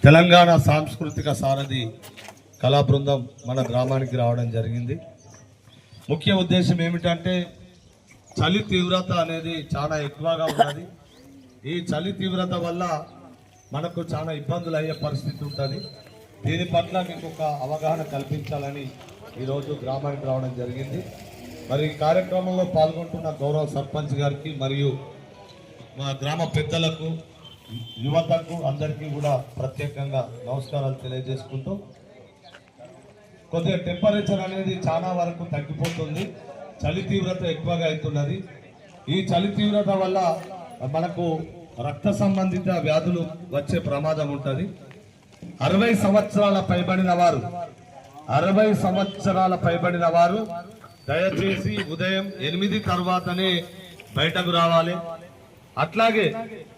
తెలంగాణ సాంస్కృతిక సారథి కళా బృందం మన గ్రామానికి రావడం జరిగింది. ముఖ్య ఉద్దేశం ఏమిటంటే చలి తీవ్రత అనేది చాలా ఎక్కువగా ఉన్నది. ఈ చలి తీవ్రత వల్ల మనకు చాలా ఇబ్బందులు అయ్యే పరిస్థితి ఉంటుంది. దీని పట్ల మీకు ఒక అవగాహన కల్పించాలని ఈరోజు గ్రామానికి రావడం జరిగింది. మరి ఈ కార్యక్రమంలో పాల్గొంటున్న గౌరవ సర్పంచ్ గారికి మరియు మా గ్రామ పెద్దలకు, యువతకు అందరికీ కూడా ప్రత్యేకంగా నమస్కారాలు తెలియజేసుకుంటూ, కొద్దిగా టెంపరేచర్ అనేది చాలా వరకు తగ్గిపోతుంది. చలి తీవ్రత ఎక్కువగా అవుతున్నది. ఈ చలి తీవ్రత వల్ల మనకు రక్త సంబంధిత వ్యాధులు వచ్చే ప్రమాదం ఉంటుంది. 60 సంవత్సరాల పైబడిన వారు దయచేసి ఉదయం 8 తర్వాతనే బయటకు రావాలి. అట్లాగే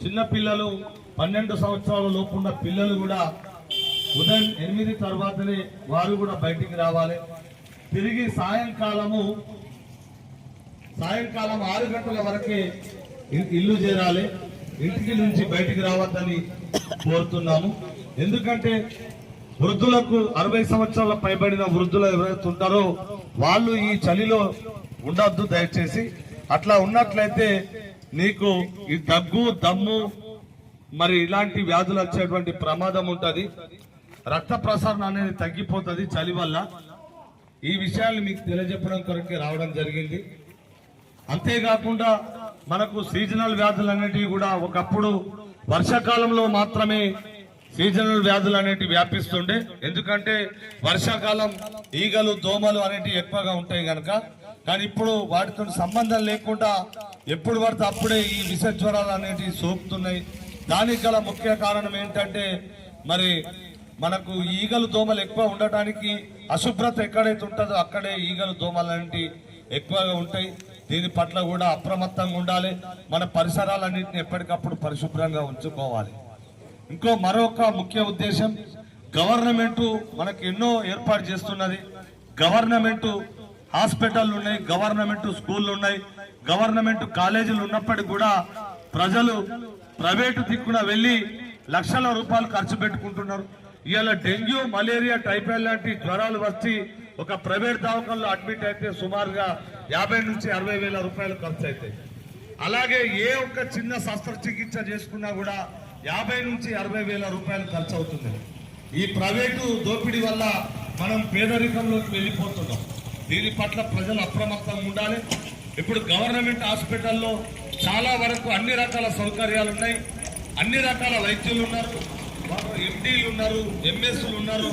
చిన్నపిల్లలు 12 సంవత్సరాల లోపున్న పిల్లలు కూడా ఉదయం 8 తర్వాతనే వారు కూడా బయటికి రావాలి. తిరిగి సాయంకాలం 6 గంటల వరకే ఇల్లు చేరాలి. ఇంటికి నుంచి బయటికి రావద్దని కోరుతున్నాము. ఎందుకంటే వృద్ధులకు 60 సంవత్సరాల పైబడిన వృద్ధులు ఎవరైతే ఉంటారో వాళ్ళు ఈ చలిలో ఉండొద్దు దయచేసి. అట్లా ఉన్నట్లయితే నీకు ఈ దగ్గు, దమ్ము మరి ఇలాంటి వ్యాధులు వచ్చేటువంటి ప్రమాదం ఉంటుంది. రక్త ప్రసరణ అనేది తగ్గిపోతుంది చలి వల్ల. ఈ విషయాన్ని మీకు తెలియజెప్పడం కొరకే రావడం జరిగింది. అంతేకాకుండా మనకు సీజనల్ వ్యాధులు అనేటివి కూడా ఒకప్పుడు వర్షాకాలంలో మాత్రమే సీజనల్ వ్యాధులు అనేటివి వ్యాపిస్తుండే. ఎందుకంటే వర్షాకాలం ఈగలు, దోమలు అనేటివి ఎక్కువగా ఉంటాయి కనుక. కానీ ఇప్పుడు వాటితో సంబంధం లేకుండా ఎప్పుడు పడితే అప్పుడే ఈ విష జ్వరాలు అనేటివి సోకుతున్నాయి. దానికి గల ముఖ్య కారణం ఏంటంటే మరి మనకు ఈగలు, దోమలు ఎక్కువ ఉండటానికి అశుభ్రత ఎక్కడైతే ఉంటుందో అక్కడే ఈగలు, దోమలు అనేటివి ఎక్కువగా ఉంటాయి. దీని పట్ల కూడా అప్రమత్తంగా ఉండాలి. మన పరిసరాలన్నింటినీ ఎప్పటికప్పుడు పరిశుభ్రంగా ఉంచుకోవాలి. మరొక ముఖ్య ఉద్దేశం, గవర్నమెంట్ మనకు ఎన్నో ఏర్పాటు చేస్తున్నది. గవర్నమెంట్ హాస్పిటల్ ఉన్నాయి, గవర్నమెంట్ స్కూళ్ళు ఉన్నాయి, గవర్నమెంట్ కాలేజీలు ఉన్నప్పటికీ కూడా ప్రజలు ప్రైవేటు దిక్కున వెళ్ళి లక్షల రూపాయలు ఖర్చు పెట్టుకుంటున్నారు. ఇవాళ డెంగ్యూ, మలేరియా, టైఫాయిడ్ లాంటి జ్వరాలు వచ్చి ఒక ప్రైవేట్ దవాఖానలో అడ్మిట్ అయితే సుమారుగా 50 నుంచి 60 వేల రూపాయలు ఖర్చు అవుతాయి. అలాగే ఏ ఒక్క చిన్న శస్త్రచికిత్స చేసుకున్నా కూడా 50 నుంచి 60 వేల రూపాయలు ఖర్చు అవుతుంది. ఈ ప్రైవేటు దోపిడీ వల్ల మనం పేదరికంలోకి వెళ్ళిపోతున్నాం. దీని పట్ల ప్రజలు అప్రమత్తంగా ఉండాలి. ఇప్పుడు గవర్నమెంట్ హాస్పిటల్లో చాలా వరకు అన్ని రకాల సౌకర్యాలు ఉన్నాయి. అన్ని రకాల వైద్యులు ఉన్నారు, ఎండీలు ఉన్నారు, ఎంఎస్లు ఉన్నారు,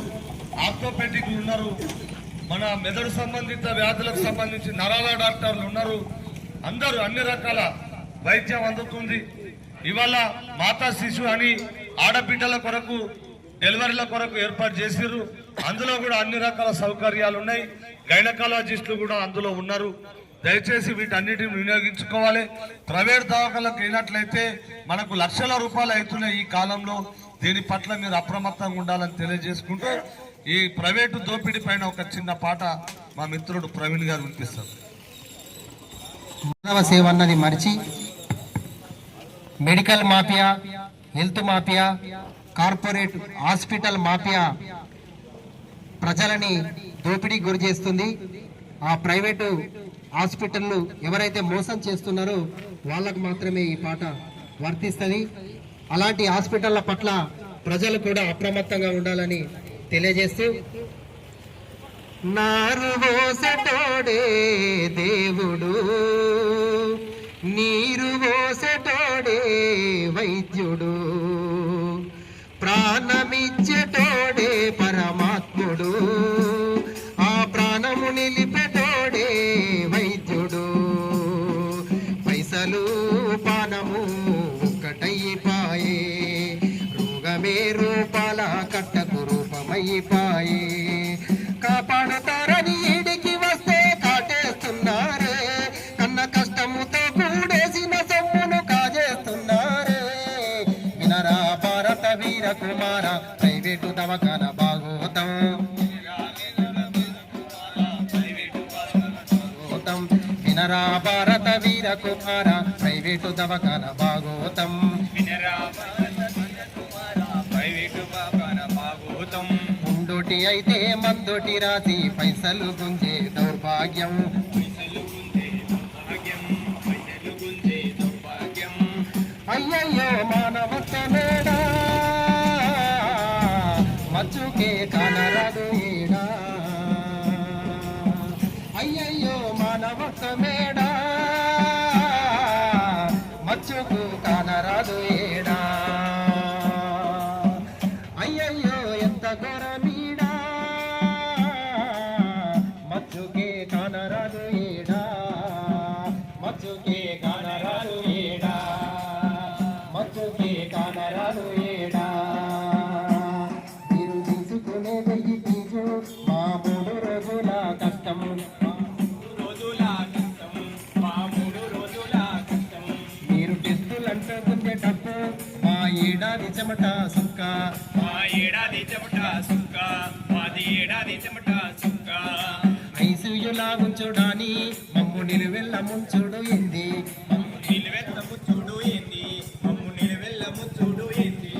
ఆర్థోపెడిక్లు ఉన్నారు, మన మెదడు సంబంధిత వ్యాధులకు సంబంధించి నరాల డాక్టర్లు ఉన్నారు. అందరూ అన్ని రకాల వైద్యం అందుతుంది. ఇవాళ మాతా శిశు అని ఆడబిడ్డల కొరకు, డెలివరీల కొరకు ఏర్పాటు చేసిర్రు. అందులో కూడా అన్ని రకాల సౌకర్యాలు ఉన్నాయి. గైనకాలజిస్టులు కూడా అందులో ఉన్నారు. దయచేసి వీటన్నిటిని వినియోగించుకోవాలి. ప్రైవేట్ దవాఖానలకు అయినట్లయితే మనకు లక్షల రూపాయలు అవుతున్నాయి ఈ కాలంలో. దీని పట్ల మీరు అప్రమత్తంగా ఉండాలని తెలియజేసుకుంటూ, ఈ ప్రైవేటు దోపిడీ పైన ఒక చిన్న పాట మా మిత్రుడు ప్రవీణ్ గారు వినిపిస్తారు. మానవ సేవ అన్నది మరిచి medical mafia, health mafia, corporate hospital mafia ప్రజలని దోపిడీకి గురి చేస్తుంది. ఆ ప్రైవేటు హాస్పిటల్ను ఎవరైతే మోసం చేస్తున్నారో వాళ్ళకు మాత్రమే ఈ పాట వర్తిస్తుంది. అలాంటి హాస్పిటళ్ల పట్ల ప్రజలు కూడా అప్రమత్తంగా ఉండాలని తెలియజేస్తూ, నారు పోసేటోడే దేవుడు, నీరు పోసేటోడే వైద్యుడు, ప్రాణమిచ్చేటోడే పరమాత్ముడు, ఆ ప్రాణము నిలిపేటోడే వైద్యుడు. పైసలు పానము ఒక్కటైపాయే, రోగమే రూపాల కట్టకు రూపమైపాయే. కాపాడతారని ఈడికి వస్తే కాటేస్తున్నారే, కన్న కష్టముతో కూడేసిన సొమ్మును కాజేస్తున్నారే. వినరా భారత వీర కుమార, ప్రైవేటు దవాఖాన భాగవతం, వినరా భారత వీర కుమార, ప్రైవేటు దవాఖాన భాగవతం, వినరా భారత వీర కుమార, ప్రైవేటు భాగోతం ముందోటి అయితే మందోటి రాసి పైసలు గుంజే దౌర్భాగ్యం పైసలు గుంజే దౌర్భాగ్యం పైసలు గుంజే దౌర్భాగ్యం అయ్యయ్యో మానవత్వమేడా మచ్చుకే కానరాదు ఏడా అయ్యయ్యో మానవత్వమేడా మచ్చుకు కానరాదు ఏడా అయ్యయ్యో ఎంత ఘోరమీడా మచ్చుకే కానరాదు ఏడా మచ్చుకే కానరాదు ఏడా మచ్చుకే కానరాదు ఏడా మీరు తీసుకునే వెయ్యి తీజు మా 3 రోజుల కష్టం రోజుల కష్టం మా 3 రోజుల కష్టం మీరు టెస్టులంటూ గుంజేటప్పు మా ఏడాది చెమట సుక్క మా ఏడాది చెమట సుక్క మాది ఏడాది చెమట సుక్క ఐసీయులా ఉంచుడాని మమ్ము నిలువెల్ల ముంచుడు ఏంది మమ్ము నిలువెల్లము చూడు ఏంది మమ్ము నిలువెల్లము చూడు ఏంది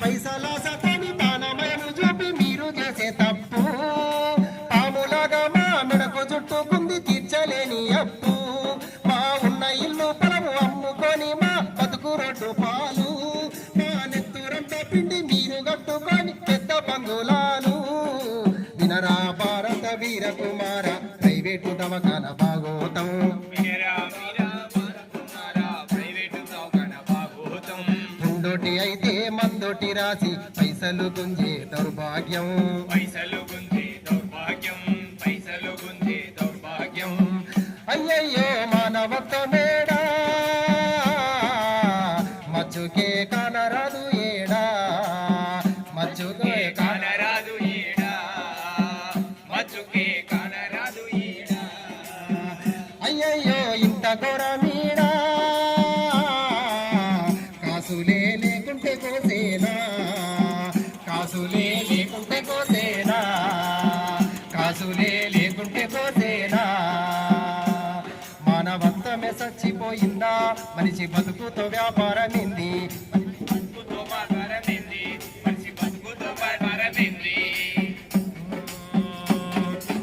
పైసల సతని దానమయము చూపి మీరు చేసే తప్పు పాములాగా మా మెడకు చుట్టుకుంది తీర్చలేని అప్పు మా ఉన్న ఇల్లు పొలము అమ్ముకొని మా బతుకు రొడ్డు పాలు మా నెత్తురంతా పిండి మీరు కట్టుకొని పెద్ద బంగులాలు వినరా భారత వీర కుమార ప్రైవేటు దవకాన భాగోతం మీరా మీరా భారతున్నారా ప్రైవేటు దవాఖాన భాగోతం ముందోటి అయితే మందోటి రాసి పైసలు గుంజే దౌర్భాగ్యం పైసలు గుంజే దౌర్భాగ్యం పైసలు గుంజే దౌర్భాగ్యం అయ్యయ్యో మానవత్వమేడా మచ్చుకే కానరాదు ఏడా మచ్చుకే కానరాదు ఈడా మచ్చుకే కానరాదు ఈడా అయ్యయ్యో ఇంత ఘోరమీడా కాసులే లేకుంటే కోసేనా కాసులే లేకుంటే కోసేనా కాసులే లేకుంటే కోసేనా మానవత్వమే చచ్చిపోయిందా మనిషి బతుకుతో వ్యాపారమింది బతుకుతో వ్యాపారమింది మనిషి బతుకుతో వ్యాపారమింది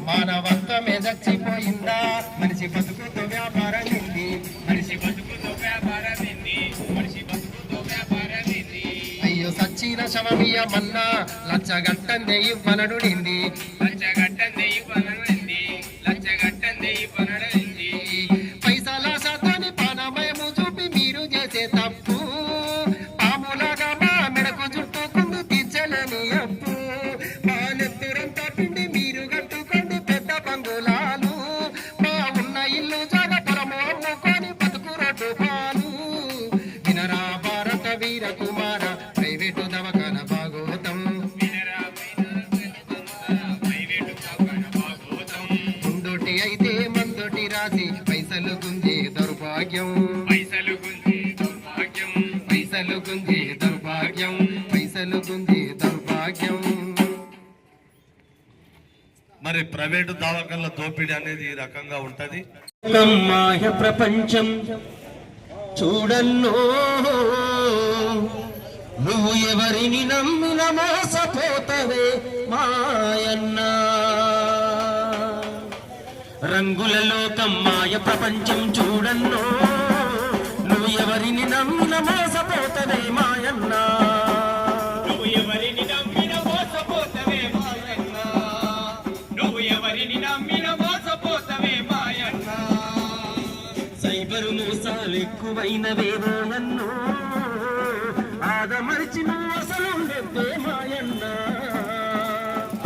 మానవత్వమే చచ్చిపోయిందా మనిషి బతుకుతో వ్యాపారమింది మనిషి బతుకుతో వ్యాపారమింది మనిషి బతుకుతో వ్యాపారమింది అయ్యో సచ్చిన శవమియమన్నా లచ్చగట్టందే ఇవ్వనడుడింది లంచగట్టంది పనడింది లంచగట్టంది పనడింది పైసల శాతాన్ని పానమయము చూపి మీరు చేసే తప్పు పాములాగా మా మెడకు చుట్టుకుందు తీర్చలేని అప్పు మా నెత్తురంతా పిండి మీరు కట్టుకోండి పెద్ద బంగులాలు మా ఉన్న ఇల్లు జాగ పొలము అమ్ముకొని బతుకు రొడ్డు పాలు వినరా భారత వీర కుమార ప్రైవేటు దవకాన భాగోతం మీరా ప్రైవేటు దవాఖాన భాగోతం ముందోటి అయితే మందోటి రాసి పైసలు గుంజే దౌర్భాగ్యం పైసలు గుంజే దౌర్భాగ్యం పైసలు గుంజే దౌర్భాగ్యం పైసలు గుంజే దౌర్భాగ్యం మరి ప్రైవేటు దవాఖానల దోపిడీ అనేది ఈ రకంగా ఉంటది. మాయ ప్రపంచం చూడన్నో నువ్వు ఎవరిని నమ్మిన మోసపోతవే మాయన్నా రంగుల లోకం మాయ ప్రపంచం చూడన్నో నువ్వు ఎవరిని నమ్మిన మోసపోతవే మాయన్నా నువ్వు ఎవరిని నమ్మిన మోసపోతవే మాయన్న నువ్వు ఎవరిని నమ్మిన మోసపోతవే మాయన్న సైబరు మోసాలు ఎక్కువైనవేవో నన్ను ఆదమరిచి నువ్వు అసలు మాయన్నా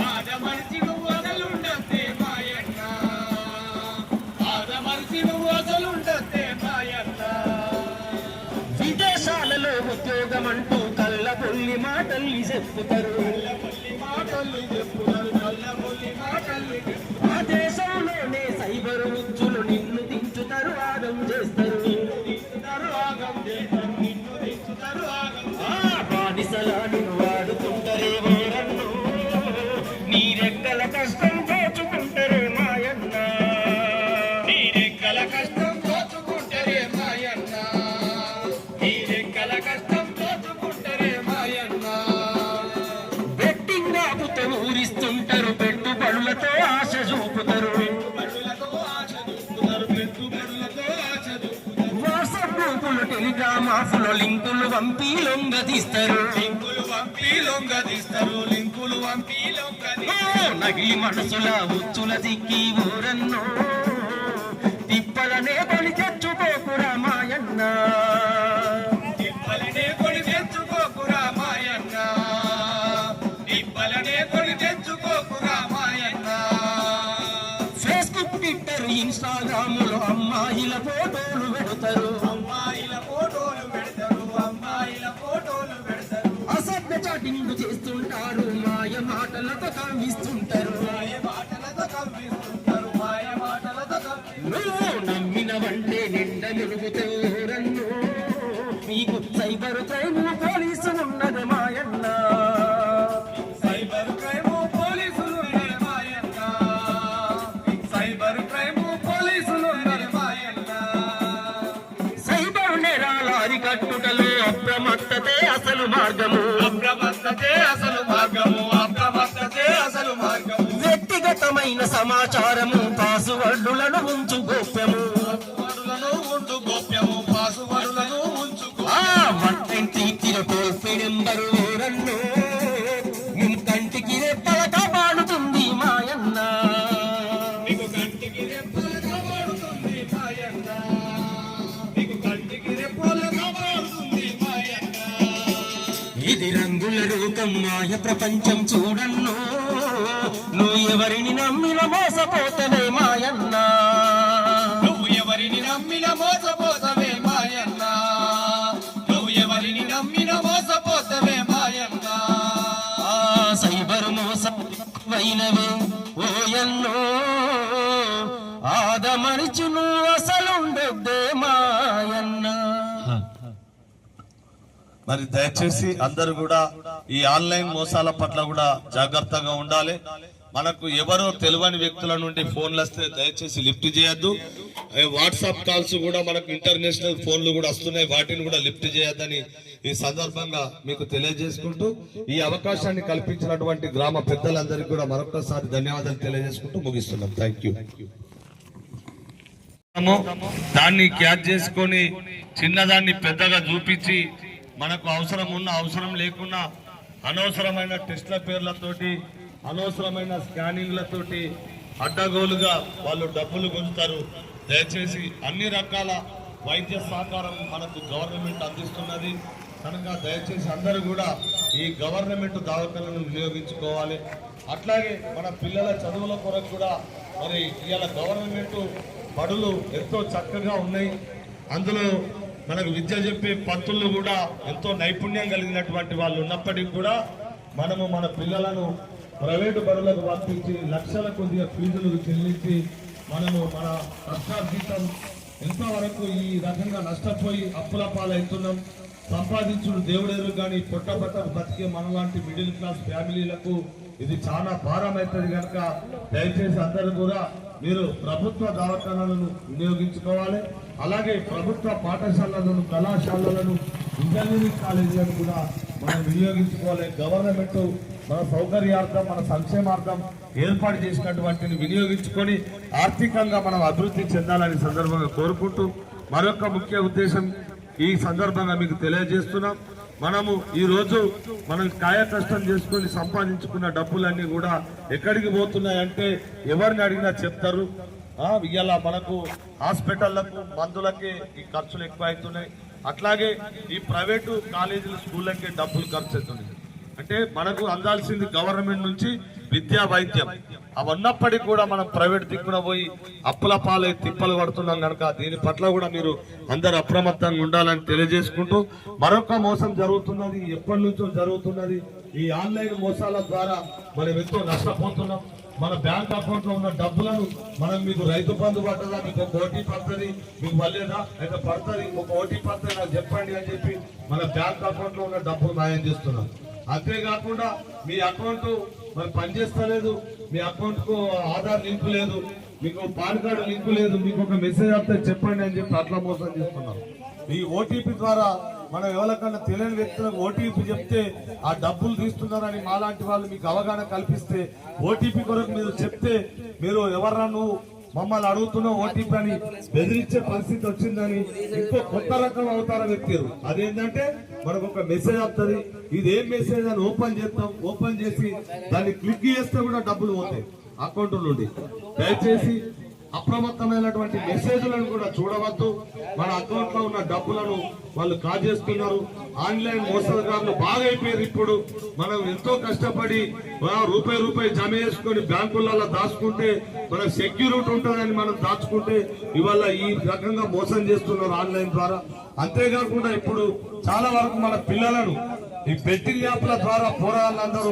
ఆదమరిచి నువ్వు అసలుండతే మాయన్న ఆదమరిచి నువ్వు అసలుండతే మాయన్న విదేశాలలో ఉద్యోగం అంటూ కళ్ళబొల్లి మాటల్ని చెప్పుతారు కళ్ళబొల్లి మాటల్ని చెప్పుతారు కళ్ళబొల్లి మాటల్ని చెప్పుతారు ఆ దేశంలోనే సైబర్ ఉచ్చులు నిన్ను దించుతారు ఆగం చేస్తారు దించుతారు ఆగం చేస్తారు నిన్ను దించుతారు ఆగం బానిసలా నిన్ను వాడుకుంటారేమో నన్ను నీ రెక్కల కష్టం దోచుకుంటారు మాయన్న నీరెక్కల కష్టం దోచుకుంటారే మాయన్న నీరెక్కల కష్టం దోచుకుంటారే మాయన్న బెట్టింగ్ ఎంతో ఊరిస్తుంటారు, పెట్టుబడులతో ఆశ చూపుతారు. వాట్సాప్ గ్రూపులు టెలిగ్రామాఫ్లో లింకులు పంపి లొంగదీస్తారు. నగిలి మనసుల ఉచ్చుల దిక్కి ఊరన్నో తిప్పలనే కొని తెచ్చుకోకురా మాయన్న. ఫేస్బుక్, ట్విట్టర్, ఇన్స్టాగ్రాములో అమ్మాయిల ఫోటోలు పెడతారు. అసభ్య చాటింగ్ చేస్తుంటారు, మాయ మాటలతో కవ్విస్తుంటారు. నువ్వు నమ్మినవంటే నిండ మురుగుతారన్నో, మీకు సైబర్ క్రైమ్ పోలీసులు ఉన్నది మాయన్న. సైబర్ నేరాల అరికట్టుటలో అప్రమత్తతే అసలు మార్గము. వ్యక్తిగతమైన సమాచారము, పాసువర్డులను ఉంచు గోప్యము. 123 టోల్ ఫ్రీ నెంబరు ఊరన్నో, మీ కంటికి రెప్పల కాపాడుతుంది మాయన్న. ఇది రంగుల రూపం, మాయ ప్రపంచం చూడన్నో, నువ్వు ఎవరిని నమ్మిన మోసపోతవే మాయన్న. సైబర్ మోసం వైనవే ఓయన్నో, ఆదమరిచును అసలుండొద్దే మాయన్న. మరి దయచేసి అందరూ కూడా ఈ ఆన్లైన్ మోసాల పట్ల కూడా జాగ్రత్తగా ఉండాలి. మనకు ఎవరో తెలియని వ్యక్తుల నుండి ఫోన్లు వస్తే దయచేసి లిఫ్ట్ చేయొద్దు. వాట్సాప్ కాల్స్ కూడా మనకు ఇంటర్నేషనల్ ఫోన్లు కూడా వస్తున్నాయి, వాటిని కూడా లిఫ్ట్ చేయొద్దని ఈ సందర్భంగా మీకు తెలియజేసుకుంటూ, ఈ అవకాశాన్ని కల్పించినటువంటి గ్రామ పెద్దలందరికీ కూడా మరొకసారి ధన్యవాదాలు తెలియజేసుకుంటూ ముగిస్తున్నాం. Thank you. దాన్ని క్యాచ్ చేసుకొని చిన్నదాన్ని పెద్దగా చూపించి మనకు అవసరం ఉన్న అవసరం లేకున్నా అనవసరమైన టెస్ట్ల పేర్లతోటి, అనవసరమైన స్కానింగ్లతోటి అడ్డగోలుగా వాళ్ళు డబ్బులు గుంజుతారు. దయచేసి అన్ని రకాల వైద్య సహకారం మనకు గవర్నమెంట్ అందిస్తున్నది కనుక దయచేసి అందరూ కూడా ఈ గవర్నమెంట్ దవాఖానలను వినియోగించుకోవాలి. అట్లాగే మన పిల్లల చదువుల కొరకు కూడా మరి ఇవాళ గవర్నమెంట్ బడులు ఎంతో చక్కగా ఉన్నాయి. అందులో మనకు విద్య చెప్పే పంతులు కూడా ఎంతో నైపుణ్యం కలిగినటువంటి వాళ్ళు ఉన్నప్పటికీ కూడా మనము మన పిల్లలను ప్రైవేటు బడులకు పంపించి లక్షల కొద్దిగా ఫీజులు చెల్లించి మనము మన కష్టార్జితం ఎంతవరకు ఈ రకంగా నష్టపోయి అప్పుల పాలవుతున్నాం. సంపాదించుడు దేవుడెరు కానీ పొట్టబట్టకు బతికే మనలాంటి మిడిల్ క్లాస్ ఫ్యామిలీలకు ఇది చాలా భారం అవుతుంది కనుక దయచేసి అందరూ కూడా మీరు ప్రభుత్వ దవాఖానాలను వినియోగించుకోవాలి. అలాగే ప్రభుత్వ పాఠశాలలను, కళాశాలలను, ఇంజనీరింగ్ కాలేజీలను కూడా మనం వినియోగించుకోవాలి. గవర్నమెంట్ మన సౌకర్యార్థం, మన సంక్షేమార్థం ఏర్పాటు చేసినటువంటిని వినియోగించుకొని ఆర్థికంగా మనం అభివృద్ధి చెందాలని సందర్భంగా కోరుకుంటూ మరొక ముఖ్య ఉద్దేశం ఈ సందర్భంగా మీకు తెలియజేస్తున్నాం. మనము ఈరోజు మనం కాయ కష్టం చేసుకొని సంపాదించుకున్న డబ్బులన్నీ కూడా ఎక్కడికి పోతున్నాయంటే ఎవరిని అడిగినా చెప్తారు. ఇవాళ మనకు హాస్పిటళ్లకు, మందులకి ఈ ఖర్చులు ఎక్కువ అవుతున్నాయి. అట్లాగే ఈ ప్రైవేటు కాలేజీలు, స్కూళ్ళకి డబ్బులు ఖర్చు అవుతున్నాయి. అంటే మనకు అందాల్సింది గవర్నమెంట్ నుంచి విద్యా, వైద్యం అవన్నప్పటికీ కూడా మనం ప్రైవేట్ దిక్కున పోయి అప్పుల పాలై తిప్పలు పడుతున్నాం కనుక దీని పట్ల కూడా మీరు అందరు అప్రమత్తంగా ఉండాలని తెలియజేసుకుంటూ, మరొక మోసం జరుగుతున్నది, ఎప్పటి నుంచో జరుగుతున్నది. ఈ ఆన్లైన్ మోసాల ద్వారా మనం ఎంతో నష్టపోతున్నాం. మన బ్యాంక్ అకౌంట్ లో ఉన్న డబ్బులను మనం మీకు రైతు బంధు పడ్డదా, మీకు ఒక ఓటీపీ పడుతుంది, మీకు వల్లేదా అయితే పడుతుంది, ఒక ఓటీపీ పడుతుంది నాకు చెప్పండి అని చెప్పి మన బ్యాంక్ అకౌంట్ లో ఉన్న డబ్బులు మాయం చేస్తున్నాం. అంతేకాకుండా మీ అకౌంట్ మరి పనిచేస్తలేదు, మీ అకౌంట్ కు ఆధార్ లింక్ లేదు, మీకు పాన్ కార్డు లింక్ లేదు, మీకు ఒక మెసేజ్ వస్తే చెప్పండి అని చెప్పి అట్లా మోసం చేస్తున్నాం. ఈ ఓటీపీ ద్వారా మనం ఎవరికన్నా తెలియని వ్యక్తులకు ఓటీపీ చెప్తే ఆ డబ్బులు తీస్తున్నారని మాలాంటి వాళ్ళు మీకు అవగాహన కల్పిస్తే ఓటీపీ కొరకు మీరు చెప్తే మీరు ఎవర్రా నువ్వు మమ్మల్ని అడుగుతున్నావు ఓటీపీ అని బెదిరించే పరిస్థితి వచ్చిందని ఇంకో కొత్త రకం అవతారం ఎత్తారు. అదేంటంటే మనకు ఒక మెసేజ్ వస్తుంది, ఇది ఏం మెసేజ్ అని ఓపెన్ చేస్తాం. ఓపెన్ చేసి దాన్ని క్లిక్ చేస్తే కూడా డబ్బులు పోతాయి అకౌంట్ నుండి. దయచేసి అప్రమత్తమైనటువంటి మెసేజ్లను కూడా చూడవద్దు. మన అకౌంట్ లో ఉన్న డబ్బులను వాళ్ళు కాజేస్తున్నారు. ఆన్లైన్ మోసగాళ్ళు బాగా అయిపోయారు. ఇప్పుడు మనం ఎంతో కష్టపడి రూపాయి జమ చేసుకుని బ్యాంకులలో దాచుకుంటే మనకు సెక్యూరిటీ ఉంటుందని మనం దాచుకుంటే ఇవాళ ఈ రకంగా మోసం చేస్తున్నారు ఆన్లైన్ ద్వారా. అంతేకాకుండా ఇప్పుడు చాలా వరకు మన పిల్లలను ఈ బెట్టింగ్ యాప్ల ద్వారా పోరాళ్ళందరూ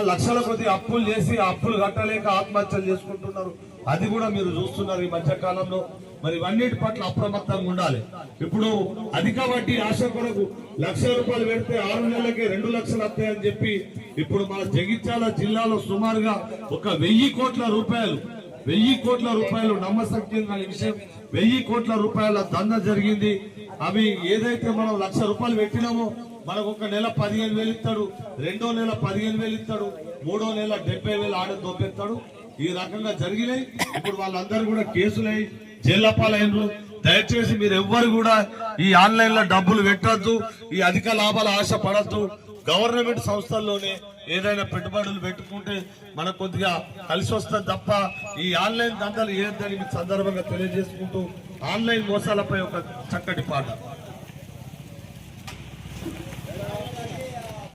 లక్షల కొద్ది అప్పులు చేసి అప్పులు కట్టలేక ఆత్మహత్యలు చేసుకుంటున్నారు. అది కూడా మీరు చూస్తున్నారు ఈ మధ్య కాలంలో. మరి ఇవన్నిటి పట్ల అప్రమత్తంగా ఉండాలి. ఇప్పుడు అధిక వడ్డీ ఆశ కొరకు ₹1,00,000 పెడితే 6 నెలలకే 2 లక్షలు వస్తాయని చెప్పి ఇప్పుడు మన జగిత్యాల జిల్లాలో సుమారుగా ఒక 1,000 కోట్ల రూపాయలు నమ్మశక్యంగా ఈ విషయం 1,000 కోట్ల రూపాయల దందా జరిగింది. అవి ఏదైతే మనం ₹1,00,000 పెట్టినామో మనకు ఒక నెల 15,000 ఇస్తాడు, రెండో నెల 15,000 ఇస్తాడు, మూడో నెల 70,000 ఆడ దొబ్బెత్తాడు. ఈ రకంగా జరిగినాయి. ఇప్పుడు వాళ్ళందరూ కూడా కేసులై జైళ్ల పాలైనరు. దయచేసి మీరు ఎవ్వరు కూడా ఈ ఆన్లైన్ లో డబ్బులు పెట్టద్దు, ఈ అధిక లాభాల ఆశ పడద్దు. గవర్నమెంట్ సంస్థల్లోనే ఏదైనా పెట్టుబడులు పెట్టుకుంటే మనకు కొద్దిగా కలిసి వస్తుంది తప్ప ఈ ఆన్లైన్ దందాలు ఏదని మీకు సందర్భంగా తెలియజేసుకుంటూ ఆన్లైన్ మోసాలపై ఒక చక్కటి పాట.